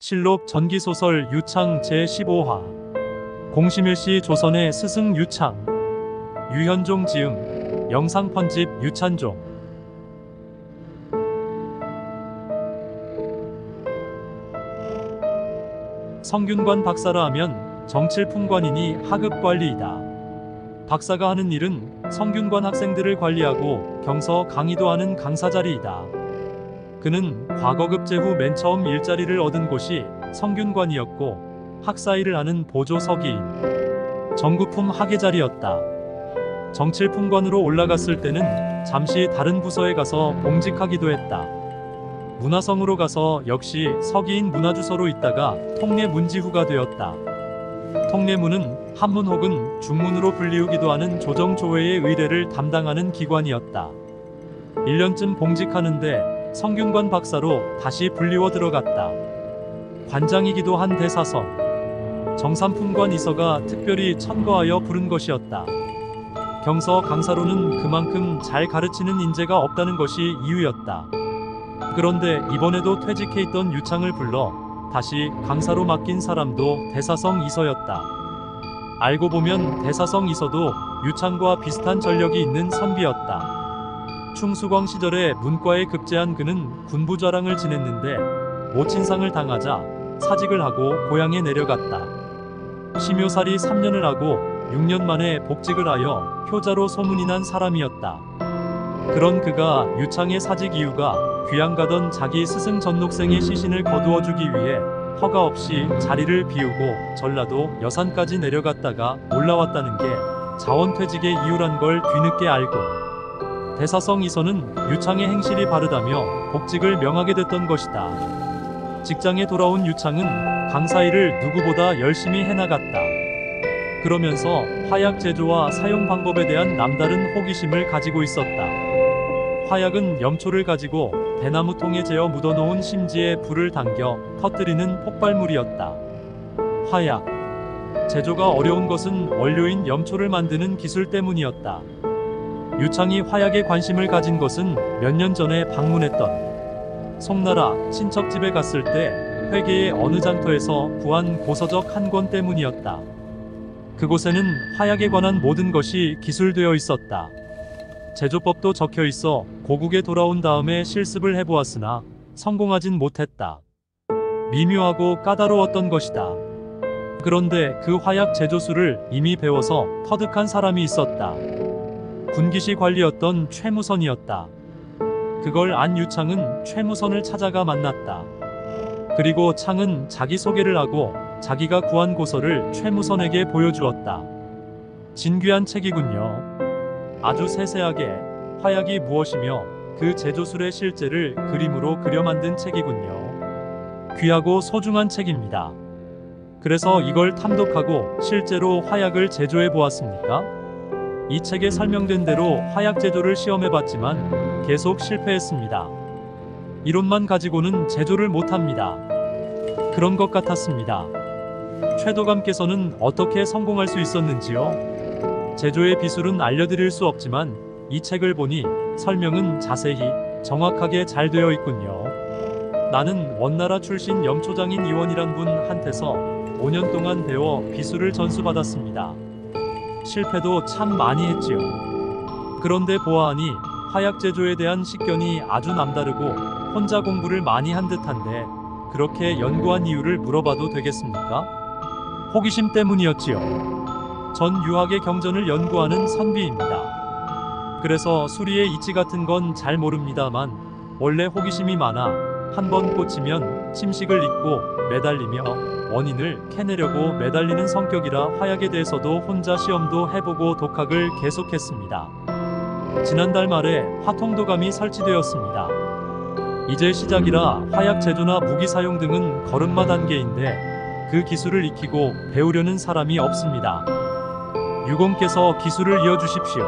실록 전기소설 유창 제15화 공심일시 조선의 스승 유창 유현종 지음 영상 편집 유찬종 성균관 박사라 하면 정칠품관이니 하급관리이다. 박사가 하는 일은 성균관 학생들을 관리하고 경서 강의도 하는 강사자리이다. 그는 과거급제 후 맨 처음 일자리를 얻은 곳이 성균관이었고 학사일을 하는 보조 서기인 정구품 학예자리였다. 정칠품관으로 올라갔을 때는 잠시 다른 부서에 가서 봉직하기도 했다. 문화성으로 가서 역시 서기인 문화주서로 있다가 통례문지후가 되었다. 통례문은 한문 혹은 중문으로 불리우기도 하는 조정조회의 의례를 담당하는 기관이었다. 1년쯤 봉직하는데 성균관 박사로 다시 불리워 들어갔다. 관장이기도 한 대사성 정삼품관 이서가 특별히 천거하여 부른 것이었다. 경서 강사로는 그만큼 잘 가르치는 인재가 없다는 것이 이유였다. 그런데 이번에도 퇴직해 있던 유창을 불러 다시 강사로 맡긴 사람도 대사성 이서였다. 알고 보면 대사성 이서도 유창과 비슷한 전력이 있는 선비였다. 충수광 시절에 문과에 급제한 그는 군부좌랑을 지냈는데 모친상을 당하자 사직을 하고 고향에 내려갔다. 심효살이 3년을 하고 6년 만에 복직을 하여 효자로 소문이 난 사람이었다. 그런 그가 유창의 사직 이유가 귀양 가던 자기 스승 전록생의 시신을 거두어주기 위해 허가 없이 자리를 비우고 전라도 여산까지 내려갔다가 올라왔다는 게 자원퇴직의 이유란 걸 뒤늦게 알고 대사성 이서는 유창의 행실이 바르다며 복직을 명하게 됐던 것이다. 직장에 돌아온 유창은 강사 일을 누구보다 열심히 해나갔다. 그러면서 화약 제조와 사용 방법에 대한 남다른 호기심을 가지고 있었다. 화약은 염초를 가지고 대나무통에 재어 묻어놓은 심지에 불을 당겨 터뜨리는 폭발물이었다. 화약 제조가 어려운 것은 원료인 염초를 만드는 기술 때문이었다. 유창이 화약에 관심을 가진 것은 몇 년 전에 방문했던 송나라 친척집에 갔을 때 회계의 어느 장터에서 구한 고서적 한 권 때문이었다. 그곳에는 화약에 관한 모든 것이 기술되어 있었다. 제조법도 적혀 있어 고국에 돌아온 다음에 실습을 해보았으나 성공하진 못했다. 미묘하고 까다로웠던 것이다. 그런데 그 화약 제조술을 이미 배워서 터득한 사람이 있었다. 군기시 관리였던 최무선이었다. 그걸 안 유창은 최무선을 찾아가 만났다. 그리고 창은 자기 소개를 하고 자기가 구한 고서를 최무선에게 보여주었다. 진귀한 책이군요. 아주 세세하게 화약이 무엇이며 그 제조술의 실제를 그림으로 그려 만든 책이군요. 귀하고 소중한 책입니다. 그래서 이걸 탐독하고 실제로 화약을 제조해 보았습니까? 이 책에 설명된 대로 화약 제조를 시험해봤지만 계속 실패했습니다. 이론만 가지고는 제조를 못합니다. 그런 것 같았습니다. 최도감께서는 어떻게 성공할 수 있었는지요? 제조의 비술은 알려드릴 수 없지만 이 책을 보니 설명은 자세히 정확하게 잘 되어 있군요. 나는 원나라 출신 염초장인 이원이란 분 한테서 5년 동안 배워 비술을 전수받았습니다. 실패도 참 많이 했지요. 그런데 보아하니 화약 제조에 대한 식견이 아주 남다르고 혼자 공부를 많이 한 듯한데 그렇게 연구한 이유를 물어봐도 되겠습니까? 호기심 때문이었지요. 전 유학의 경전을 연구하는 선비입니다. 그래서 수리의 이치 같은 건 잘 모릅니다만 원래 호기심이 많아 한번 꽂히면 침식을 잊고 매달리며 원인을 캐내려고 매달리는 성격이라 화약에 대해서도 혼자 시험도 해보고 독학을 계속했습니다. 지난달 말에 화통도감이 설치되었습니다. 이제 시작이라 화약 제조나 무기 사용 등은 걸음마 단계인데 그 기술을 익히고 배우려는 사람이 없습니다. 유공께서 기술을 이어주십시오.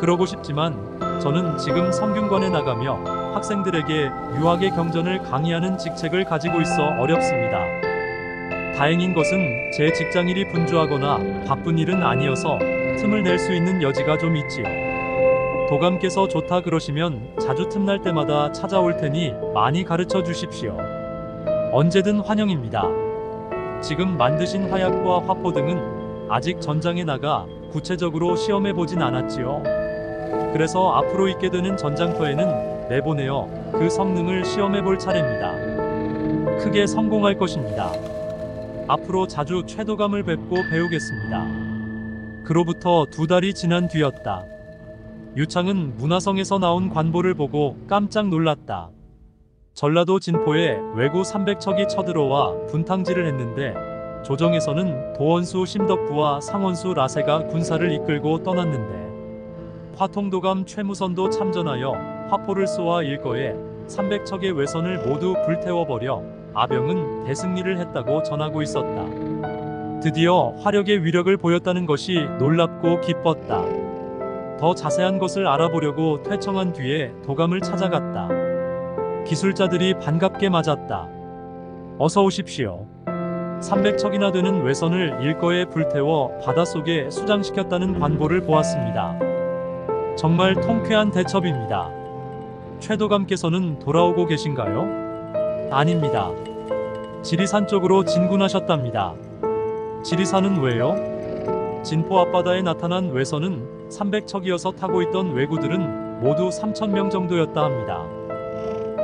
그러고 싶지만 저는 지금 성균관에 나가며 학생들에게 유학의 경전을 강의하는 직책을 가지고 있어 어렵습니다. 다행인 것은 제 직장일이 분주하거나 바쁜 일은 아니어서 틈을 낼 수 있는 여지가 좀 있지요. 도감께서 좋다 그러시면 자주 틈날 때마다 찾아올 테니 많이 가르쳐 주십시오. 언제든 환영입니다. 지금 만드신 화약과 화포 등은 아직 전장에 나가 구체적으로 시험해보진 않았지요. 그래서 앞으로 있게 되는 전장터에는 내보내어 그 성능을 시험해볼 차례입니다. 크게 성공할 것입니다. 앞으로 자주 최도감을 뵙고 배우겠습니다. 그로부터 2달이 지난 뒤였다. 유창은 문화성에서 나온 관보를 보고 깜짝 놀랐다. 전라도 진포에 왜구 300척이 쳐들어와 분탕질을 했는데 조정에서는 도원수 심덕부와 상원수 라세가 군사를 이끌고 떠났는데 화통도감 최무선도 참전하여 화포를 쏘아 일거에 300척의 외선을 모두 불태워버려 아병은 대승리를 했다고 전하고 있었다. 드디어 화력의 위력을 보였다는 것이 놀랍고 기뻤다. 더 자세한 것을 알아보려고 퇴청한 뒤에 도감을 찾아갔다. 기술자들이 반갑게 맞았다. 어서 오십시오. 300척이나 되는 외선을 일거에 불태워 바닷속에 수장시켰다는 관보를 보았습니다. 정말 통쾌한 대첩입니다. 최도감께서는 돌아오고 계신가요? 아닙니다. 지리산 쪽으로 진군하셨답니다. 지리산은 왜요? 진포 앞바다에 나타난 외선은 300척이어서 타고 있던 왜구들은 모두 3,000명 정도였다 합니다.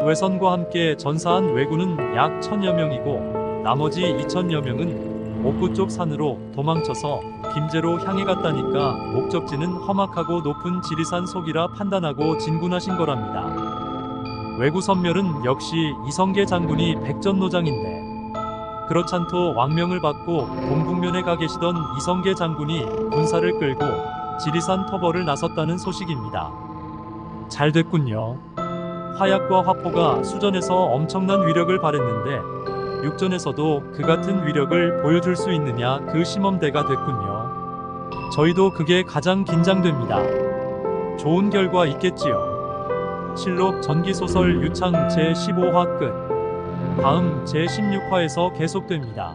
외선과 함께 전사한 왜구는 약 1,000여 명이고 나머지 2,000여 명은 옥구 쪽 산으로 도망쳐서 김제로 향해 갔다니까 목적지는 험악하고 높은 지리산 속이라 판단하고 진군하신 거랍니다. 왜구 선멸은 역시 이성계 장군이 백전노장인데 그렇잖도 왕명을 받고 동북면에 가 계시던 이성계 장군이 군사를 끌고 지리산 터벌을 나섰다는 소식입니다. 잘 됐군요. 화약과 화포가 수전에서 엄청난 위력을 발했는데 육전에서도 그 같은 위력을 보여줄 수 있느냐 그 시험대가 됐군요. 저희도 그게 가장 긴장됩니다. 좋은 결과 있겠지요. 실록 전기소설 유창 제15화 끝. 다음 제16화에서 계속됩니다.